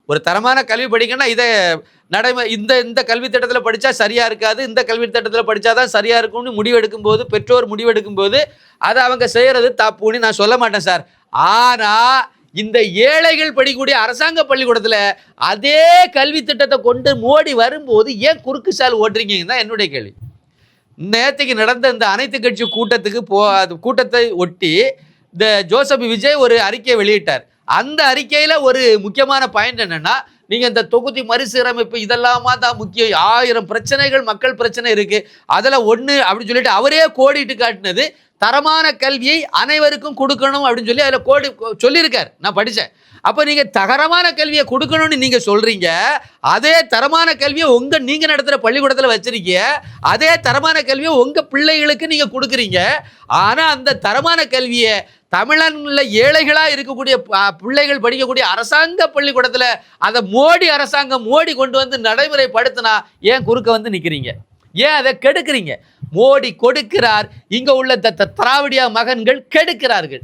ஒரு தரமான கல்வி படிக்கணும்னா இதை இந்த இந்த கல்வி திட்டத்தில் படித்தா சரியாக இருக்காது, இந்த கல்வி திட்டத்தில் படித்தா தான் சரியாக இருக்கும்னு முடிவெடுக்கும் போது, பெற்றோர் முடிவெடுக்கும் போது அதை அவங்க செய்கிறது தப்புன்னு நான் சொல்ல மாட்டேன் சார். ஆனால் இந்த ஏழைகள் படிக்கக்கூடிய அரசாங்க பள்ளிக்கூடத்தில் அதே கல்வி திட்டத்தை கொண்டு மோடி வரும்போது ஏன் குறுக்கு சால் ஓட்டுறீங்கன்னு தான் என்னுடைய கேள்வி. நேற்றுக்கு நடந்த இந்த அனைத்து கட்சி கூட்டத்தை ஒட்டி இந்த ஜோசப் விஜய் ஒரு அறிக்கையை வெளியிட்டார். அந்த அறிக்கையில் ஒரு முக்கியமான பாயிண்ட் என்னன்னா, நீங்க இந்த தொகுதி மறுசீரமைப்பு இதெல்லாமா தான் முக்கியம், 1000 பிரச்சனைகள் மக்கள் பிரச்சனை இருக்கு, அதில் ஒன்று அப்படின்னு சொல்லிட்டு அவரே கோடிட்டு காட்டினது தரமான கல்வியை அனைவருக்கும் கொடுக்கணும் அப்படின்னு சொல்லி அதில் கோடி சொல்லியிருக்கார். நான் படித்தேன். அப்போ நீங்கள் தரமான கல்வியை கொடுக்கணும்னு நீங்கள் சொல்கிறீங்க, அதே தரமான கல்வியை நீங்கள் நடத்துகிற பள்ளிக்கூடத்தில் வச்சிருக்கீங்க, அதே தரமான கல்வியை உங்கள் பிள்ளைகளுக்கு நீங்கள் கொடுக்குறீங்க. ஆனால் அந்த தரமான கல்வியை தமிழ்நாட்டில் ஏழைகளாக இருக்கக்கூடிய பிள்ளைகள் படிக்கக்கூடிய அரசாங்க பள்ளிக்கூடத்தில் அதை மோடி கொண்டு வந்து நடைமுறைப்படுத்தினா ஏன் குறுக்க வந்து நிற்கிறீங்க? ஏன் அதை கெடுக்கிறீங்க? மோடி கொடுக்கிறார், இங்கே உள்ள திராவிடியா மகன்கள் கெடுக்கிறார்கள்.